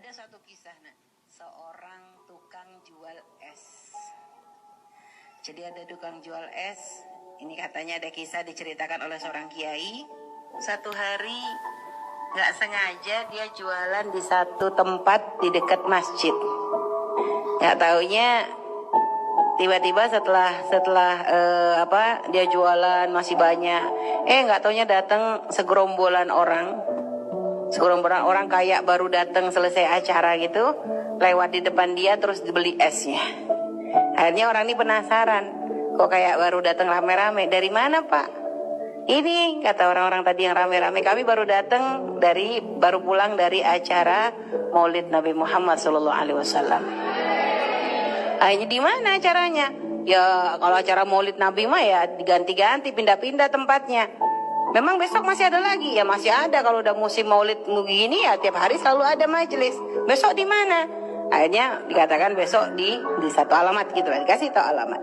Ada suatu kisah, seorang tukang jual es. Jadi ada tukang jual es. Ini katanya ada kisah diceritakan oleh seorang kiai. Satu hari nggak sengaja dia jualan di satu tempat di dekat masjid. Nggak taunya tiba-tiba setelah dia jualan masih banyak. Nggak taunya datang segerombolan orang kayak baru datang selesai acara gitu, lewat di depan dia terus dibeli esnya. Akhirnya orang ini penasaran, kok kayak baru datang rame-rame, dari mana Pak? Ini kata orang-orang tadi yang rame-rame, kami baru pulang dari acara Maulid Nabi Muhammad SAW. Akhirnya di mana acaranya? Ya kalau acara Maulid Nabi mah ya diganti-ganti, pindah-pindah tempatnya. Memang besok masih ada lagi? Ya masih ada, kalau udah musim maulid begini ya tiap hari selalu ada majelis. Besok di mana? Akhirnya dikatakan besok di satu alamat gitu, dikasih tahu alamat.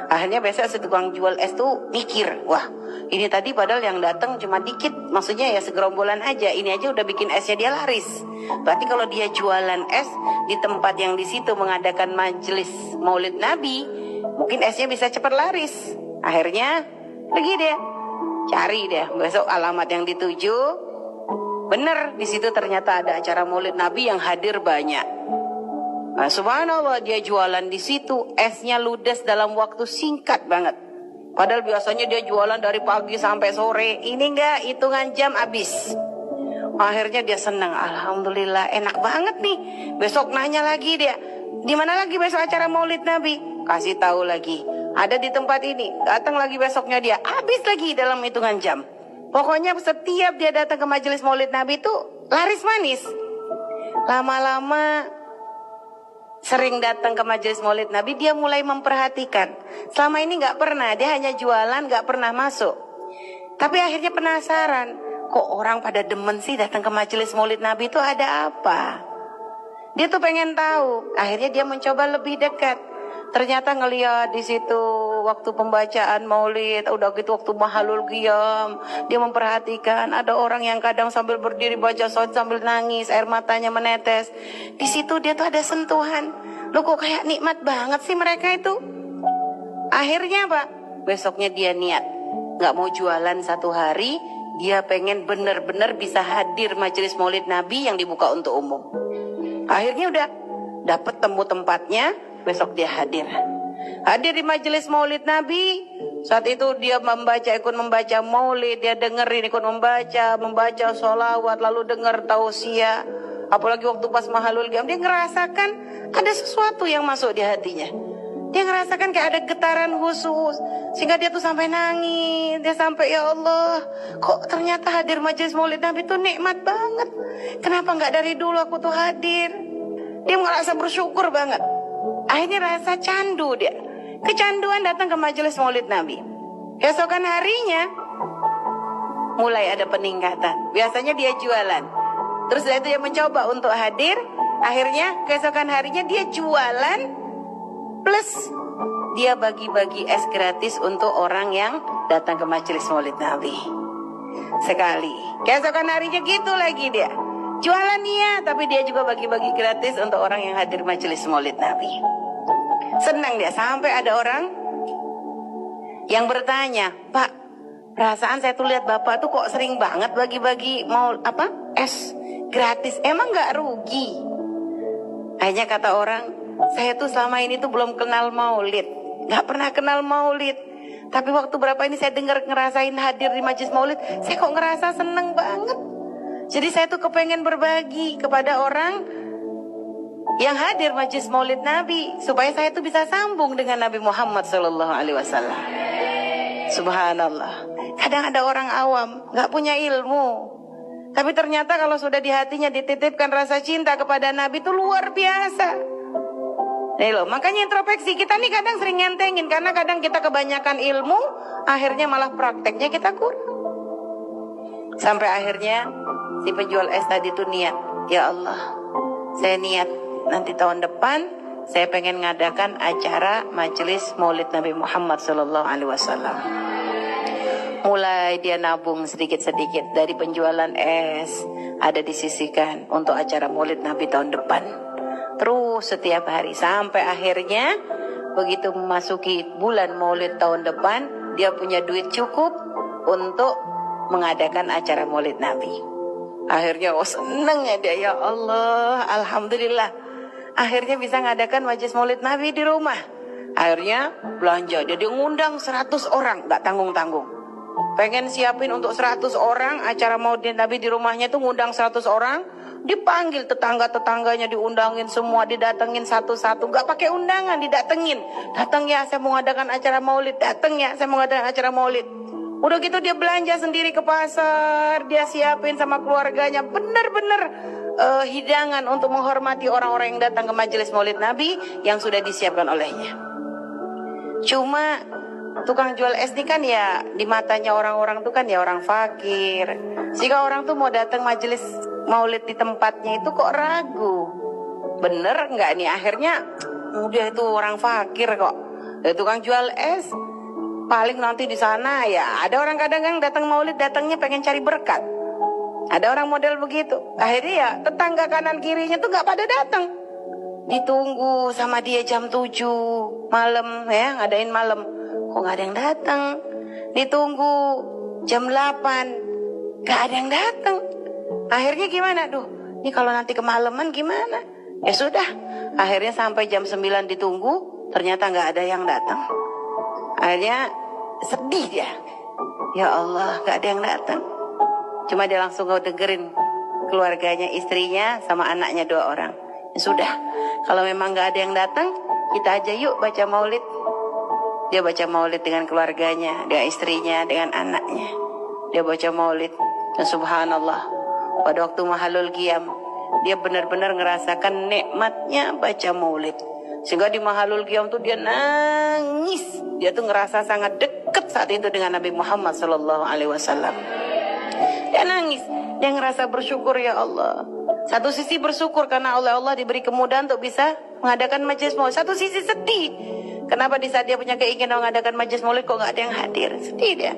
Akhirnya besok si tukang jual es tuh mikir, wah ini tadi padahal yang datang cuma dikit, maksudnya ya segerombolan aja, ini aja udah bikin esnya dia laris. Berarti kalau dia jualan es di tempat yang di situ mengadakan majelis maulid Nabi, mungkin esnya bisa cepat laris. Akhirnya pergi dia, cari deh besok alamat yang dituju. Bener, di situ ternyata ada acara Maulid Nabi yang hadir banyak. Nah, subhanallah, dia jualan di situ, esnya ludes dalam waktu singkat banget. Padahal biasanya dia jualan dari pagi sampai sore. Ini enggak, hitungan jam habis. Akhirnya dia senang, alhamdulillah, enak banget nih. Besok nanya lagi dia, di mana lagi besok acara Maulid Nabi? Kasih tahu lagi, ada di tempat ini. Datang lagi besoknya dia, habis lagi dalam hitungan jam. Pokoknya setiap dia datang ke majelis Maulid Nabi itu laris manis. Lama-lama sering datang ke majelis Maulid Nabi, dia mulai memperhatikan. Selama ini nggak pernah, dia hanya jualan, nggak pernah masuk. Tapi akhirnya penasaran, kok orang pada demen sih datang ke majelis Maulid Nabi itu ada apa? Dia tuh pengen tahu. Akhirnya dia mencoba lebih dekat. Ternyata ngelihat di situ waktu pembacaan maulid, udah gitu waktu mahalul qiyam, dia memperhatikan ada orang yang kadang sambil berdiri baca salat sambil nangis, air matanya menetes. Di situ dia tuh ada sentuhan. Loh kok kayak nikmat banget sih mereka itu. Akhirnya Pak, besoknya dia niat nggak mau jualan satu hari, dia pengen benar-benar bisa hadir majelis maulid Nabi yang dibuka untuk umum. Akhirnya udah dapat temu tempatnya. Besok dia hadir di majelis maulid Nabi. Saat itu dia ikut membaca maulid, dia dengerin, ikut membaca sholawat, lalu dengar tausiah. Apalagi waktu pas mahalul qiyam, dia ngerasakan ada sesuatu yang masuk di hatinya. Dia ngerasakan kayak ada getaran khusus, sehingga dia tuh sampai nangis. Dia sampai, ya Allah, kok ternyata hadir majelis maulid Nabi itu nikmat banget. Kenapa nggak dari dulu aku tuh hadir? Dia merasa bersyukur banget. Akhirnya rasa candu dia, kecanduan datang ke majelis maulid Nabi. Keesokan harinya mulai ada peningkatan. Biasanya dia jualan, terus dia itu dia mencoba untuk hadir. Akhirnya keesokan harinya dia jualan, plus dia bagi-bagi es gratis untuk orang yang datang ke majelis maulid Nabi. Sekali, keesokan harinya gitu lagi dia jualan tapi dia juga bagi-bagi gratis untuk orang yang hadir majelis maulid Nabi. Senang dia, sampai ada orang yang bertanya, Pak, perasaan saya tuh lihat Bapak tuh kok sering banget bagi-bagi es gratis, emang nggak rugi? Akhirnya kata orang, saya tuh selama ini tuh belum kenal maulid, nggak pernah kenal maulid. Tapi waktu berapa ini saya dengar ngerasain hadir di majelis maulid, saya kok ngerasa seneng banget. Jadi saya tuh kepengen berbagi kepada orang yang hadir majelis maulid Nabi, supaya saya tuh bisa sambung dengan Nabi Muhammad SAW. Subhanallah. Kadang ada orang awam, gak punya ilmu, tapi ternyata kalau sudah di hatinya dititipkan rasa cinta kepada Nabi itu luar biasa. Nih loh, makanya introspeksi kita nih kadang sering ngentengin, karena kadang kita kebanyakan ilmu, akhirnya malah prakteknya kita kurang. Sampai akhirnya si penjual es tadi tuh niat, ya Allah, saya niat nanti tahun depan saya pengen ngadakan acara majelis maulid Nabi Muhammad SAW. Mulai dia nabung sedikit-sedikit dari penjualan es, ada disisihkan untuk acara Maulid Nabi tahun depan. Terus setiap hari sampai akhirnya begitu memasuki bulan Maulid tahun depan, dia punya duit cukup untuk mengadakan acara Maulid Nabi. Akhirnya seneng ya dia, ya Allah, alhamdulillah. Akhirnya bisa ngadakan majlis Maulid Nabi di rumah. Akhirnya belanja, dia ngundang 100 orang, gak tanggung-tanggung. Pengen siapin untuk 100 orang acara Maulid Nabi di rumahnya tuh, ngundang 100 orang. Dipanggil tetangga-tetangganya, diundangin semua, didatengin satu-satu, gak pakai undangan, didatengin. Datang ya, saya mau ngadakan acara Maulid. Datang ya, saya mau ngadakan acara Maulid. Udah gitu dia belanja sendiri ke pasar, dia siapin sama keluarganya, bener-bener hidangan untuk menghormati orang-orang yang datang ke majelis Maulid Nabi yang sudah disiapkan olehnya. Cuma tukang jual es ini kan ya di matanya orang-orang tuh kan ya orang fakir. Sehingga orang tuh mau datang majelis Maulid di tempatnya itu kok ragu. Bener nggak nih? Akhirnya udah itu orang fakir kok. Dan tukang jual es paling nanti di sana ya ada orang kadang yang datang Maulid datangnya pengen cari berkat. Ada orang model begitu. Akhirnya ya tetangga kanan kirinya tuh nggak pada datang. Ditunggu sama dia jam 7 malam ya, ngadain malam. Kok nggak ada yang datang? Ditunggu jam 8 nggak ada yang datang. Akhirnya gimana? Duh, ini kalau nanti kemalaman gimana? Ya sudah, akhirnya sampai jam 9 ditunggu, ternyata nggak ada yang datang. Akhirnya sedih dia. Ya Allah, nggak ada yang datang. Cuma dia langsung dengerin keluarganya, istrinya sama anaknya 2 orang. Ya sudah, kalau memang nggak ada yang datang, kita aja yuk baca Maulid. Dia baca Maulid dengan keluarganya, dengan istrinya, dengan anaknya. Dia baca Maulid. Dan subhanallah, pada waktu Mahalul Qiyam, dia benar-benar ngerasakan nikmatnya baca Maulid. Sehingga di Mahalul Qiyam tuh dia nangis. Dia tuh ngerasa sangat dekat saat itu dengan Nabi Muhammad SAW. Dia nangis. Dia ngerasa bersyukur, ya Allah. Satu sisi bersyukur karena Allah diberi kemudahan untuk bisa mengadakan majelis Maulid. Satu sisi sedih. Kenapa di saat dia punya keinginan mengadakan majelis Maulid kok gak ada yang hadir? Sedih dia.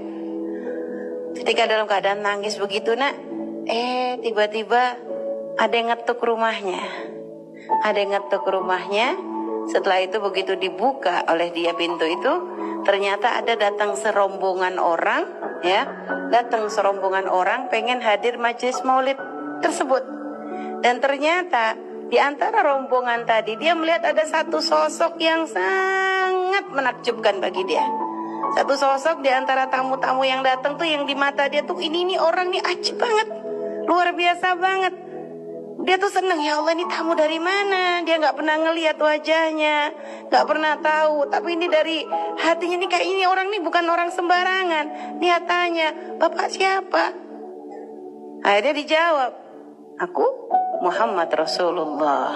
Ketika dalam keadaan nangis begitu nak, tiba-tiba ada yang ngetuk rumahnya. Ada yang ngetuk rumahnya. Setelah itu begitu dibuka oleh dia pintu itu, ternyata ada datang serombongan orang, ya, datang serombongan orang pengen hadir majelis Maulid tersebut. Dan ternyata di antara rombongan tadi dia melihat ada satu sosok yang sangat menakjubkan bagi dia. Satu sosok di antara tamu-tamu yang datang tuh yang di mata dia tuh ini orang nih ajib banget, luar biasa banget. Dia tuh seneng, ya Allah ini tamu dari mana? Dia nggak pernah ngelihat wajahnya, nggak pernah tahu. Tapi ini dari hatinya nih kayak ini orang nih bukan orang sembarangan. Dia tanya, Bapak siapa? Akhirnya dijawab, aku Muhammad Rasulullah.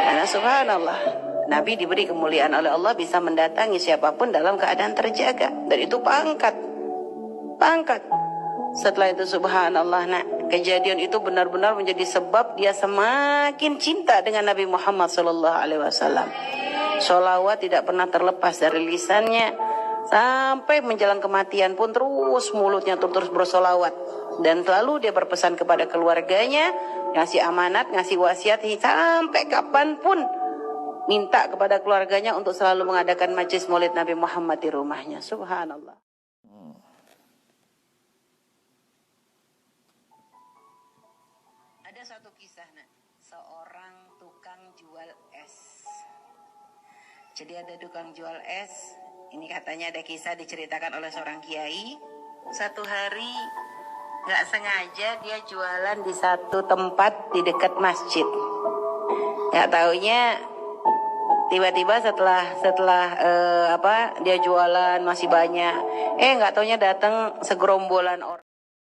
Karena subhanallah, Nabi diberi kemuliaan oleh Allah bisa mendatangi siapapun dalam keadaan terjaga. Dan itu pangkat. Setelah itu subhanallah nak, kejadian itu benar-benar menjadi sebab dia semakin cinta dengan Nabi Muhammad SAW. Sholawat tidak pernah terlepas dari lisannya. Sampai menjelang kematian pun terus mulutnya terus bersolawat. Dan selalu dia berpesan kepada keluarganya, ngasih amanat, ngasih wasiat sampai kapanpun minta kepada keluarganya untuk selalu mengadakan majelis Maulid Nabi Muhammad di rumahnya. Subhanallah. Ada satu kisah nak, seorang tukang jual es. Jadi ada tukang jual es. Ini katanya ada kisah diceritakan oleh seorang kiai. Satu hari nggak sengaja dia jualan di satu tempat di dekat masjid. Nggak taunya tiba-tiba setelah dia jualan masih banyak. Nggak taunya datang segerombolan orang.